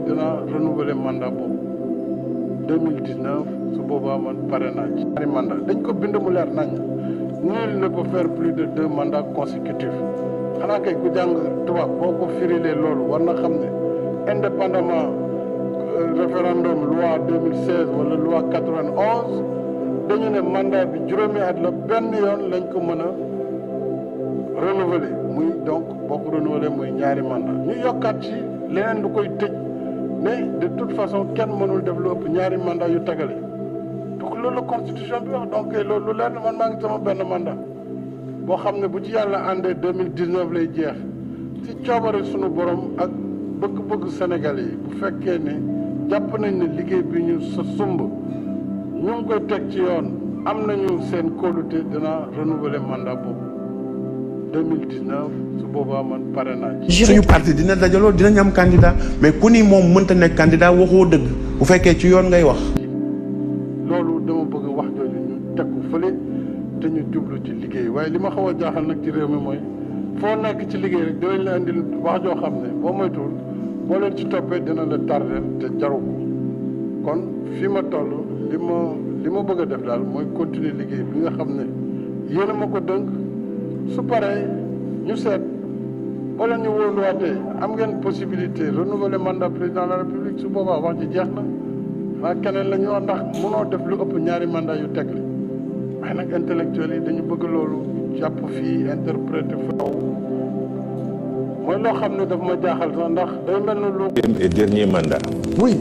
dinaa renouveler mandat boobu 2019 su boobaa man pare naa ci ñaari mandat dañ ko bind mu leer nañ nul ne peut faire plus de 2 mandats consécutifs xanaa kay ku jàng tubaab boo ko firilee loolu war na xam ne indépendamment référendum loi 2016 wala loi 91 dañu ne mandat bi juróomi at la benn yoon lañ ko mën a renouveler muy donc boo ko renouveler muy ñaari mandat ñu yokkaat ci leneen du koy tëj mais de toute façon kenn mënul def lu ëpp ñaari mandat yu tagale donc loolu la constitution bi wax donc loolu lu leer na man maa ngi sama benn mandat boo xam ne bu ci yàlla àndee 2019 lay jeex ci coobare sunu borom ak bëgg-bëgg Sénégal yi bu fekkee ne jàpp nañ ne liggéey bi ñu sa sumb ñu ngi koy teg ci yoon am nañu seen kóolute dina renouveler mandat boobu 2019 su boobaa man pare naa ci. suñu parti dina dajaloo dinañ am candidat mais ku ni moom mënta nekk candidat waxoo dëgg bu fekkee ci yoon ngay wax. loolu dama bëgg wax jooju ñu teg ko fële te ñu jublu ci liggéey waaye li ma xaw a jaaxal nag ci réew mi mooy foo nekk ci liggéey rek dinañ la indil wax joo xam ne boo moytuwul boo leen ci toppee dina la tardel te jaru ko kon fi ma toll li ma bëgg a def daal mooy continuer liggéey bi nga xam ne yéen a ma ko dënk su paree ñu seet boo leen ñu wóoluwaatee am ngeen possibilité renouveler mandat président de la république su boobaa wax ji jeex na xanaa keneen la ñu wax ndax mënoo def lu ëpp ñaari mandat yu tegle waaye nag intellectuels yi dañu bëgg loolu jàpp fii interpréter faw mooy loo xam ne daf ma jaaxal sax ndax day mel ne lu. et dernier mandat. oui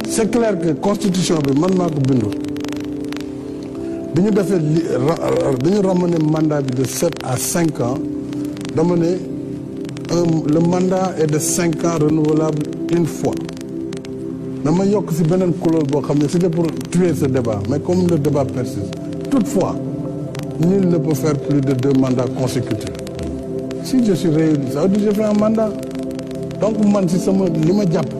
c'est clair que constitution bi man maa ko bindul bi ñu defee bi ñu ramener mandat bi de 7 à 5 ans dama ne le mandat est de 5 ans renouvelable une fois dama yokk ci beneen couleur boo xam ne c'était pour tuer ce débat mais comme le débat persiste toutefois nul ne peut faire plus de 2 mandats consécutifs si je suis réélu ça veut dire que j'ai fait un mandat donc man ci sama li ma jàpp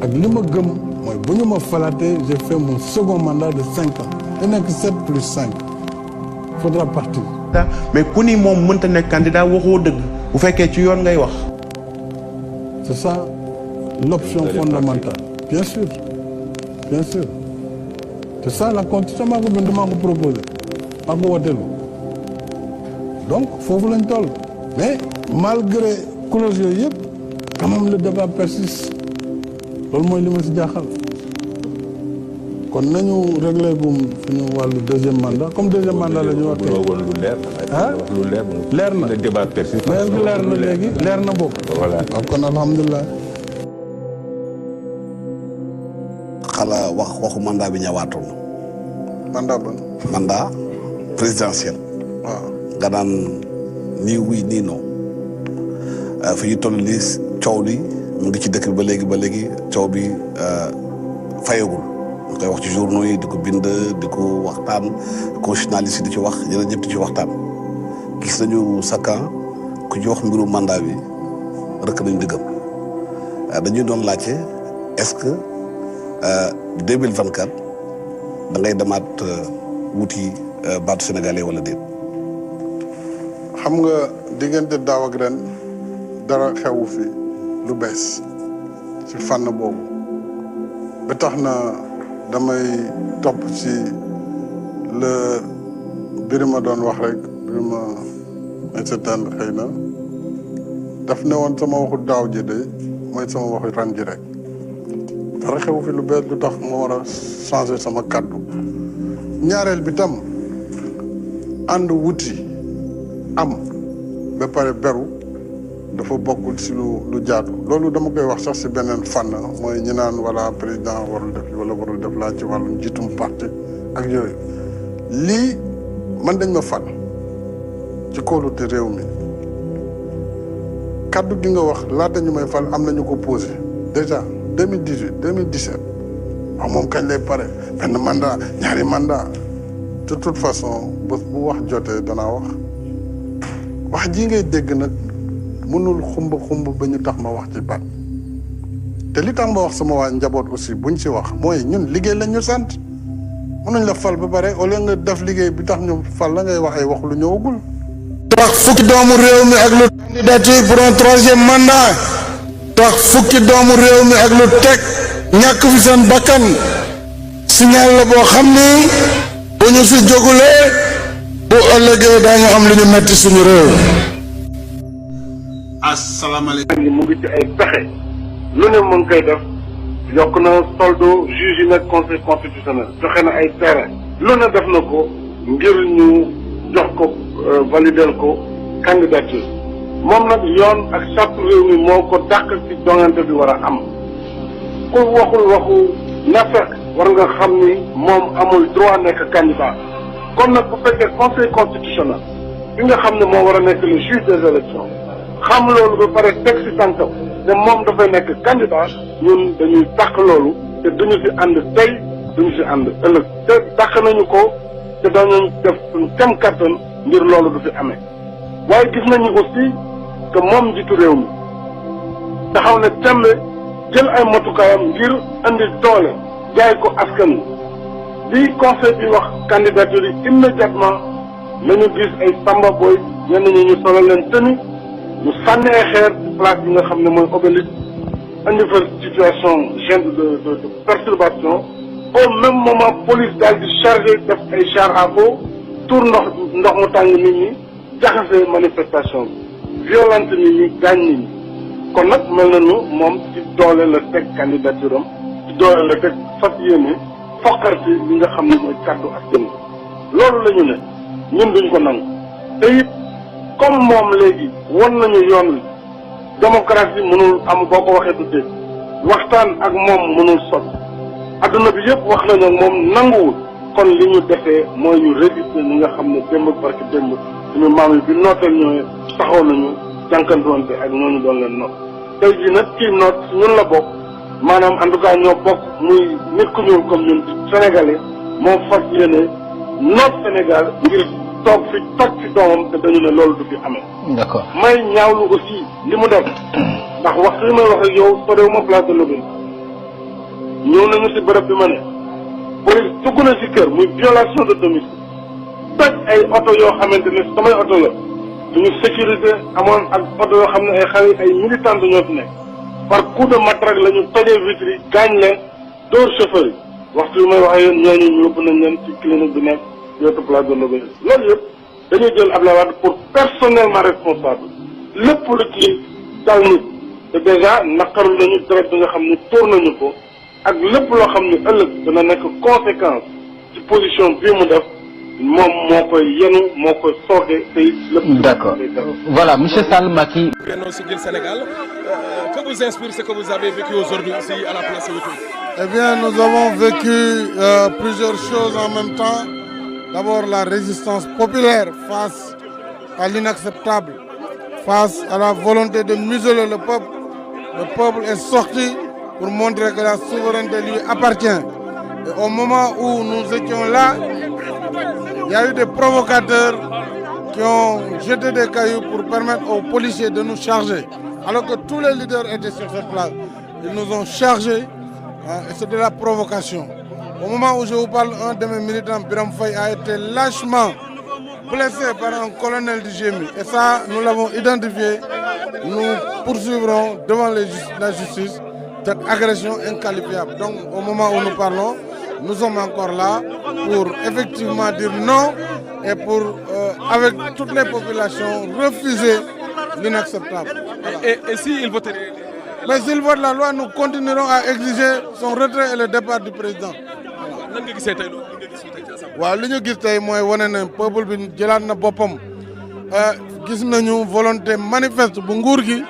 ak li ma gëm mooy bu ñu ma falaatee j'ai fait mon second mandat de 5 ans te nekk 7 plus 5 faudra partir. mais ku ni moom mënta nekk candidat waxoo dëgg bu fekkee ci yoon ngay wax. c'est ça l'option fondamentale bien sûr c'est ça la constitution maa ko bind maa ko proposé maa ko woteelu donc foofu lañ toll mais malgré clause yooyu yëpp quand même le débat persiste loolu mooy li ma si jaaxal kon nañu réglé gum suñu wàllu deuxième mandat comme deuxième mandat la ñu wax lu leer. ah lu leer. leer na le débat persiste. mais est-ce que leer na léegi leer na boobu. voilà waaw kon alhamdulilah. xala waxu mandat bi ñëwaatul. mandat ba. mandat présidentiel. waaw nga naan nii oui nii non fi ñu toll nii coow li mu ngi ci dëkk bi ba léegi coow bi fayagul. ñu koy wax ci journaux yi di ko bind di ko waxtaan constitutionnaliste yi di ci wax ñeneen ñëpp di ci waxtaan gis nañu sa camp ku ci wax mbiru mandat bi rëkk nañu dëggam dañuy doon laajte est-ce que 2024 da ngay demaat wuti baatu sénégalais wala déet. xam nga diggante daaw ak ren dara xewu fi lu bees ci fànn boobu ba tax na damay topp ci le Birima doon wax rek Birima incertain xëy na daf ne woon sama waxu daaw ji de mooy sama waxu ren ji rek dara xewu fi lu bees lu tax ma war a changer sama kàddu ñaareel bi tam ànd wuti am ba pare beru dafa bokkul ci lu jaadu loolu dama koy wax sax ci beneen fànn mooy ñi naan wala président warul def wala warul def laa ci wàllu njiitum parti ak yooyu lii man dañ ma fal ci kóolute réew mi kaddu gi nga wax laata ñu may fal am na ñu ko posé déjà 2018 2017 waaw moom kañ lay pare benn mandat ñaari mandat de toute façon bés bu wax jotee danaa wax ji ngay dégg nag mënul xumb ba ñu tax ma wax ci baat te li tax ma wax sama waa njaboot aussi buñ ci wax mooy ñun liggéey lañ ñu sant mënuñ la fal ba pare au lieu nga def liggéey bi tax ñu fal la ngay wax ay wax lu ñëwagul. wax fukki doomu réew mi ak lu candidature pour un 3e mandat tax fukki doomu réew mi ak lu teg ñàkk fi seen bakkan signal la boo xam ni bu ñu si jógulee bu ëllëgee daañu am lu ñu metti suñu réew. asalaamaaleykum. mu ngi ci ay pexe lu ne mu ngi koy def yokk na soldo juge yi nag conseil constitutionnel joxe na ay terrain lu ne def na ko ngir ñu jox ko valider ko candidature moom nag yoon ak charte réew mi moo ko dàq ci joŋante bi war a am ku waxul waxu nafeq war nga xam ni moom amul droit nekk candidat kon nag bu fekkee conseil constitutionnel bi nga xam ne moo war a nekk le juge des élections xam loolu ba pare teg si tànkam ne moom dafay nekk candidat ñun dañuy dàq loolu te duñu si ànd tey duñu si ànd ëllëg te dàq nañu ko te dañu def suñu kem kattan ngir loolu du fi amee waaye gis nañu aussi que moom njiitu réew mi taxaw ne tembe jël ay matukaayam ngir andi doole jaay ko askan wi bi conseil bi wax candidature yi immédiatement nañu gis ay samba boy ñenn ñi ñu solo leen tëni ñu sànni ay xeer place bi nga xam ne mooy obélisque andi fa situation gêne de perturbation au même moment police daal di chargé def ay char à eau tour ndox mu tàng nit ñi jaxase manifestation bi violente nit ñi gaañ nit ñi kon nag mel na nu moom ci doole la teg candidature am ci doole la teg fas yéene fokkarti li nga xam ne mooy kàddu askan wi loolu la ñu ne ñun duñ ko nangu te it comme moom léegi won nañu yoon wi démocratie mënul am boo ko waxee du dégg waxtaan ak moom mënul sot adduna bi yëpp wax nañu ak moom nanguwul kon li ñu defee mooy ñu résister ñi nga xam ne démb barki démb suñu maam yi bi nooteel ñooy taxaw nañu jànkantoonte ak ñooñu doon leen noot tey jii nag kii noot ñun la bokk maanaam en tout cas ñoo bokk muy nit ku ñuul comme ñun sénégalais moo fas yéene noot Sénégal ngir toog fi toj fi doomam te dañu ne loolu du fi amee. d'accord may ñaawlu aussi li mu def ndax waxtu li may wax ak yow sorewu ma place de l'Obélisque ñëw nañu si bërëb bi ma ne police dugg na si kër muy violation de domicile toj ay oto yoo xamante ne samay oto la suñu sécurité amoon ak oto yoo xam ne ay xale ay militants ñoo fi nekk par coup de matraque la ñu tojee vitres yi gaañ leen dóor chauffeur yi waxtu li may wax ak yéen ñooñu ñu yóbbu nañ leen ci clinique bi nekk yootu place de l'Obélisque loolu yëpp dañuy jël Abdoulaye Wade pour personnellement responsable lépp lu ci dal nit te déjà naqaru nañu deret bi nga xam ne tóor nañu ko ak lépp loo xam ne ëllëg dana nekk conséquence ci position bii mu def moom moo koy yenu moo koy sooke te lépp. D'accord. Voilà, monsieur Sall Macky. Benno Siggil Sénégal, que vous inspire ce que vous avez vécu aujourd'hui ici à la place Woutou? Eh bien, nous avons vécu plusieurs choses en même temps. D'abord, la résistance populaire face à l'inacceptable, face à la volonté de museler le peuple. Le peuple est sorti pour montrer que la souveraineté lui appartient. Et au moment où nous étions là, il y a eu des provocateurs qui ont jeté des cailloux pour permettre aux policiers de nous charger. Alors que tous les leaders étaient sur cette place. Ils nous ont chargés et c'est de la provocation. Au moment où je vous parle, un de mes militants, Biram Faye, a été lâchement blessé par un colonel du GMI. Et ça, nous l'avons identifié. Nous poursuivrons devant la justice cette agression inqualifiable. Donc, au moment où nous parlons, nous sommes encore là pour effectivement dire non et pour, avec toutes les populations, refuser l'inacceptable. Voilà. Et s'il vote? Mais s'il vote la loi, nous continuerons à exiger son retrait et le départ du président. Nan nga gisee tey loolu waaw li ñu gis tey mooy wane ne peuple bi jëlaat na boppam gis nañu volonté manifeste bu nguur gi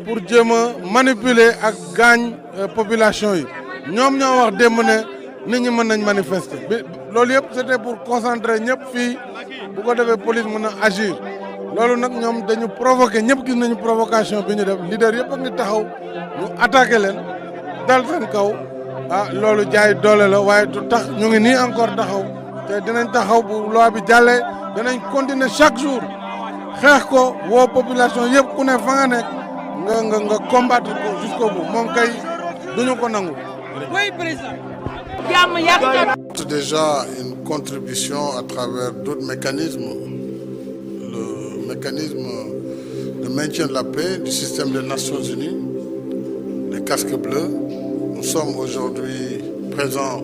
pour jéem a manipuler ak gaañ population yi ñoom ñoo wax démb ne nit ñi mën nañ manifester bi loolu yëpp c'était pour concentrer ñëpp fii bu ko defee police mën a agir loolu nag ñoom dañu provoquer ñëpp gis nañu provocation bi ñu def leader yëpp a ngi taxaw ñu attaqué leen dal seen kaw loolu jaay doole la waaye du tax ñu ngi nii encore taxaw te dinañ taxaw bu loi bi jàllee dinañ continuer chaque jour xeex ko woo population yëpp ku ne fa nga nekk nga combattre ko jusqu'au bout moom kay duñu ko nangu. Oui, président. Déjà une contribution à travers d'autres mécanismes, le mécanisme de maintien de la paix du système des Nations Unies, du casque bleu. Nous sommes aujourd'hui présents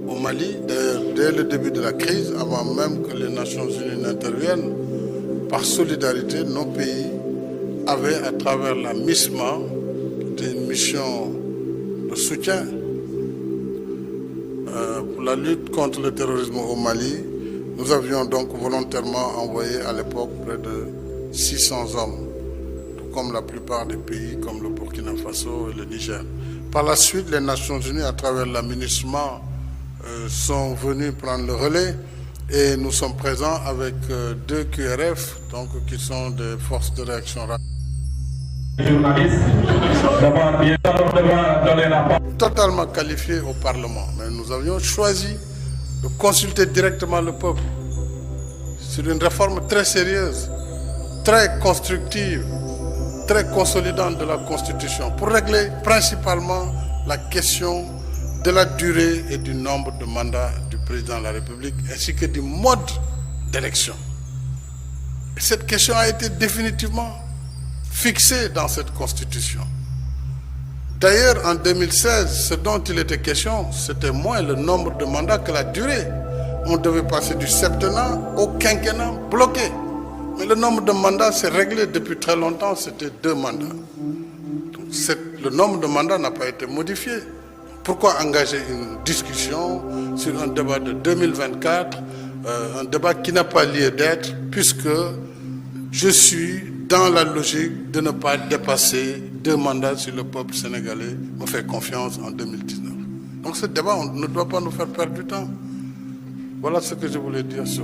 au Mali, dès le début de la crise, avant même que les Nations Unies n'interviennent. Par solidarité, nos pays avaient, à travers la MISMA, une mission de soutien pour la lutte contre le terrorisme au Mali. Nous avions donc volontairement envoyé à l'époque près de 600 hommes, tout comme la plupart des pays comme le Burkina Faso et le Niger. Par la suite, les Nations Unies, à travers la MINUSMA, sont venus prendre le relais et nous sommes présents avec 2 QRF, donc, qui sont des forces de réaction rapide. Totalement qualifiés au Parlement, mais nous avions choisi de consulter directement le peuple sur une réforme très sérieuse, très constructive, très consolidante de la Constitution pour régler principalement la question de la durée et du nombre de mandats du président de la République ainsi que du mode d'élection. Cette question a été définitivement fixée dans cette Constitution. D'ailleurs, en 2016, ce dont il était question, c'était moins le nombre de mandats que la durée. On devait passer du septennat au quinquennat bloqué. Mais le nombre de mandats s'est réglé depuis très longtemps, c'était 2 mandats. Donc, le nombre de mandats n'a pas été modifié. Pourquoi engager une discussion sur un débat de 2024, un débat qui n'a pas lieu d'être, puisque je suis dans la logique de ne pas dépasser 2 mandats si le peuple sénégalais me fait confiance en 2019. Donc ce débat, on ne doit pas nous faire perdre du temps. Voilà ce que je voulais dire sur ça.